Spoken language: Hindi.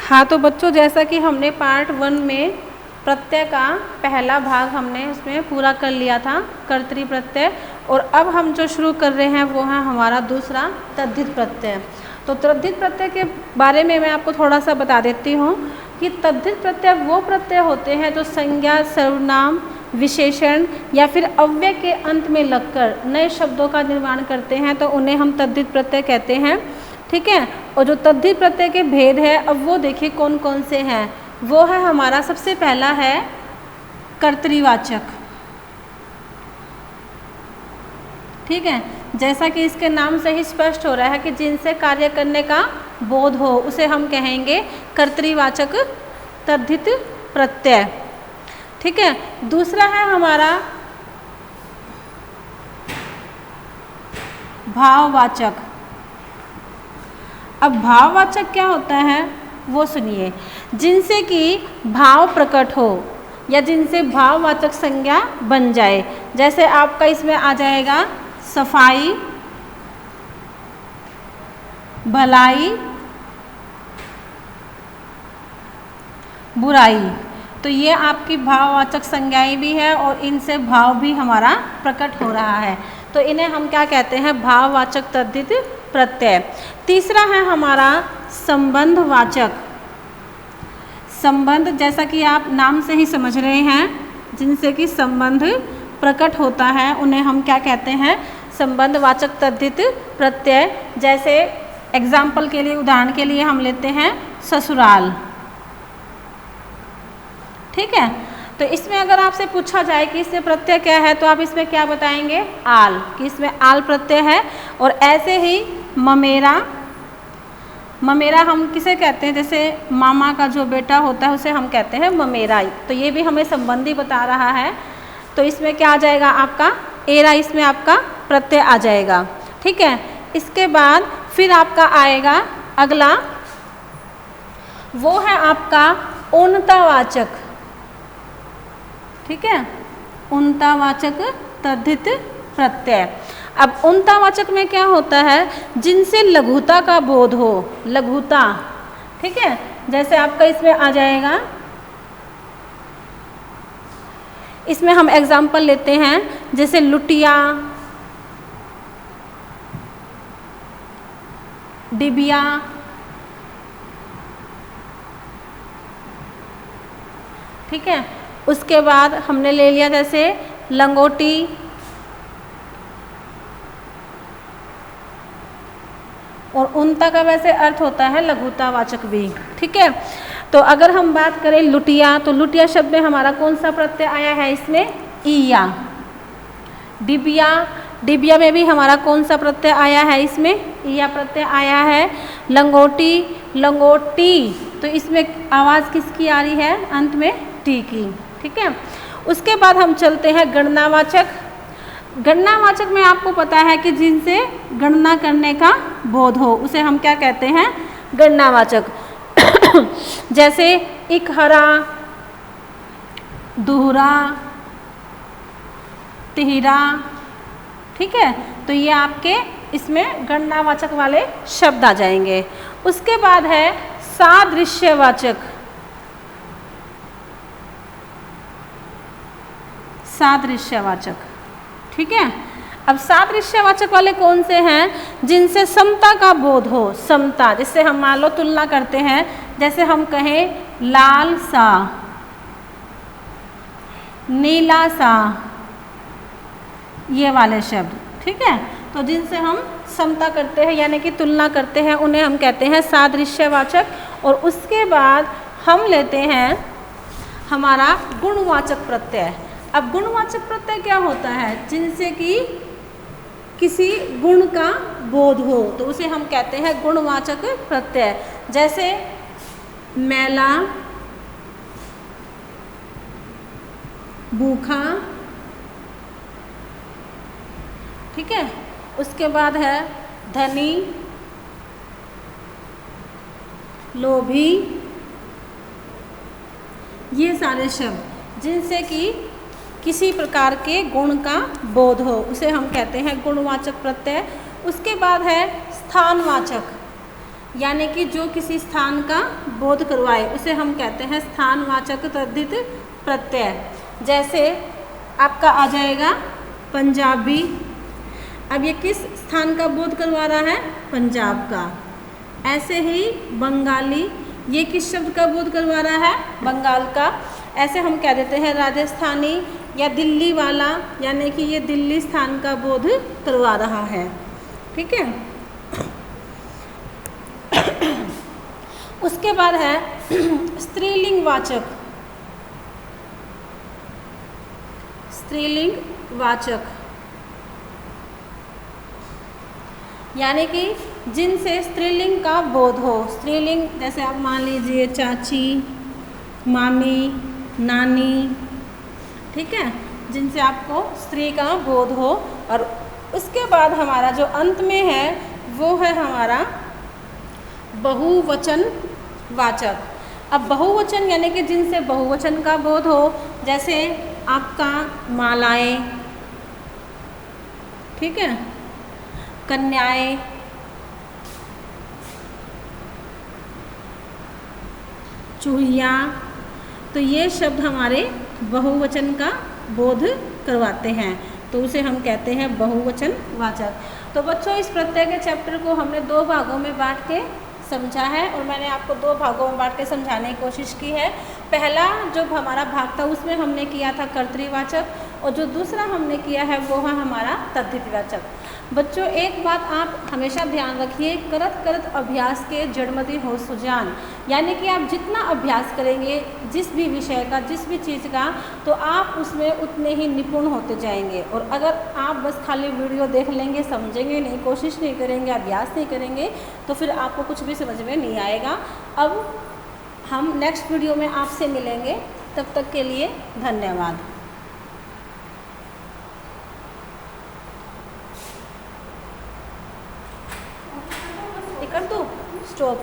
हाँ तो बच्चों, जैसा कि हमने पार्ट 1 में प्रत्यय का पहला भाग हमने उसमें पूरा कर लिया था, कर्तरी प्रत्यय, और अब हम जो शुरू कर रहे हैं वो है हमारा दूसरा तद्धित प्रत्यय। तो तद्धित प्रत्यय के बारे में मैं आपको थोड़ा सा बता देती हूँ कि तद्धित प्रत्यय वो प्रत्यय होते हैं जो संज्ञा, सर्वनाम, विशेषण या फिर अव्यय के अंत में लगकर नए शब्दों का निर्माण करते हैं, तो उन्हें हम तद्धित प्रत्यय कहते हैं। ठीक है। और जो तद्धित प्रत्यय के भेद है, अब वो देखिए कौन कौन से हैं। वो है हमारा सबसे पहला है कर्तरीवाचक। ठीक है, जैसा कि इसके नाम से ही स्पष्ट हो रहा है कि जिनसे कार्य करने का बोध हो उसे हम कहेंगे कर्तरीवाचक तद्धित प्रत्यय। ठीक है। दूसरा है हमारा भाववाचक। अब भाववाचक क्या होता है वो सुनिए। जिनसे कि भाव प्रकट हो या जिनसे भाववाचक संज्ञा बन जाए। जैसे आपका इसमें आ जाएगा सफाई, भलाई, बुराई। तो ये आपकी भाववाचक संज्ञाएं भी है और इनसे भाव भी हमारा प्रकट हो रहा है, तो इन्हें हम क्या कहते हैं, भाववाचक तद्धित प्रत्यय। तीसरा है हमारा संबंधवाचक। संबंध, जैसा कि आप नाम से ही समझ रहे हैं, जिनसे कि संबंध प्रकट होता है उन्हें हम क्या कहते हैं, संबंधवाचक तद्धित प्रत्यय। जैसे एग्जाम्पल के लिए, उदाहरण के लिए हम लेते हैं ससुराल। ठीक है। तो इसमें अगर आपसे पूछा जाए कि इसमें प्रत्यय क्या है, तो आप इसमें क्या बताएंगे, आल, कि इसमें आल प्रत्यय है। और ऐसे ही ममेरा। ममेरा हम किसे कहते हैं, जैसे मामा का जो बेटा होता है उसे हम कहते हैं ममेरा। तो ये भी हमें संबंधी बता रहा है। तो इसमें क्या आ जाएगा आपका एरा, इसमें आपका प्रत्यय आ जाएगा। ठीक है। इसके बाद फिर आपका आएगा अगला, वो है आपका उनतावाचक। ठीक है, उनतावाचक तद्धित प्रत्यय। अब उनतावाचक में क्या होता है, जिनसे लघुता का बोध हो, लघुता। ठीक है। जैसे आपका इसमें आ जाएगा, इसमें हम एग्जाम्पल लेते हैं, जैसे लुटिया, डिबिया। ठीक है। उसके बाद हमने ले लिया जैसे लंगोटी, और उनता का वैसे अर्थ होता है लघुतावाचक भी। ठीक है। तो अगर हम बात करें लुटिया, तो लुटिया शब्द में हमारा कौन सा प्रत्यय आया है, इसमें ईया। डिबिया, डिबिया में भी हमारा कौन सा प्रत्यय आया है, इसमें ईया प्रत्यय आया है। लंगोटी, लंगोटी, तो इसमें आवाज़ किसकी आ रही है, अंत में टी की। ठीक है। उसके बाद हम चलते हैं गणनावाचक। गणनावाचक में आपको पता है कि जिनसे गणना करने का बोध हो उसे हम क्या कहते हैं, गणनावाचक। जैसे इकहरा, दुहरा, तिहरा। ठीक है। तो ये आपके इसमें गणनावाचक वाले शब्द आ जाएंगे। उसके बाद है सादृश्यवाचक। सादृश्यवाचक। ठीक है। अब सादृश्यवाचक वाले कौन से हैं, जिनसे समता का बोध हो, समता। जिससे हम मान लो तुलना करते हैं, जैसे हम कहें लाल सा, नीला सा, ये वाले शब्द। ठीक है। तो जिनसे हम समता करते हैं यानी कि तुलना करते हैं, उन्हें हम कहते हैं सादृश्यवाचक। और उसके बाद हम लेते हैं हमारा गुणवाचक प्रत्यय। अब गुणवाचक प्रत्यय क्या होता है, जिनसे कि किसी गुण का बोध हो, तो उसे हम कहते हैं गुणवाचक प्रत्यय। जैसे मैला, भूखा। ठीक है। उसके बाद है धनी, लोभी। ये सारे शब्द जिनसे कि किसी प्रकार के गुण का बोध हो उसे हम कहते हैं गुणवाचक प्रत्यय। उसके बाद है स्थानवाचक। यानी कि जो किसी स्थान का बोध करवाए उसे हम कहते हैं स्थानवाचक तद्धित प्रत्यय। जैसे आपका आ जाएगा पंजाबी, अब ये किस स्थान का बोध करवा रहा है? पंजाब का। ऐसे ही बंगाली, ये किस शब्द का बोध करवा रहा है? बंगाल का। ऐसे हम कह देते हैं राजस्थानी या दिल्ली वाला, यानी कि ये दिल्ली स्थान का बोध करवा रहा है। ठीक है। उसके बाद है स्त्रीलिंग वाचक। स्त्रीलिंग वाचक यानी कि जिनसे स्त्रीलिंग का बोध हो। स्त्रीलिंग जैसे आप मान लीजिए चाची, मामी, नानी, ठीक है, जिनसे आपको स्त्री का बोध हो। और उसके बाद हमारा जो अंत में है वो है हमारा बहुवचन वाचक। अब बहुवचन यानी कि जिनसे बहुवचन का बोध हो, जैसे आपका मालाएं, ठीक है, कन्याएं, चूहिया, तो ये शब्द हमारे बहुवचन का बोध करवाते हैं, तो उसे हम कहते हैं बहुवचन वाचक। तो बच्चों इस प्रत्यय के चैप्टर को हमने 2 भागों में बांट के समझा है और मैंने आपको 2 भागों में बांट के समझाने की कोशिश की है। पहला जो हमारा भाग था उसमें हमने किया था कर्तृवाचक और जो दूसरा हमने किया है वो है हमारा तद्धितवाचक। बच्चों एक बात आप हमेशा ध्यान रखिए, करत करत अभ्यास के जड़मति हो सुजान, यानी कि आप जितना अभ्यास करेंगे जिस भी विषय का, जिस भी चीज़ का, तो आप उसमें उतने ही निपुण होते जाएंगे। और अगर आप बस खाली वीडियो देख लेंगे, समझेंगे नहीं, कोशिश नहीं करेंगे, अभ्यास नहीं करेंगे, तो फिर आपको कुछ भी समझ में नहीं आएगा। अब हम नेक्स्ट वीडियो में आपसे मिलेंगे, तब तक के लिए धन्यवाद। कर दो स्टॉप।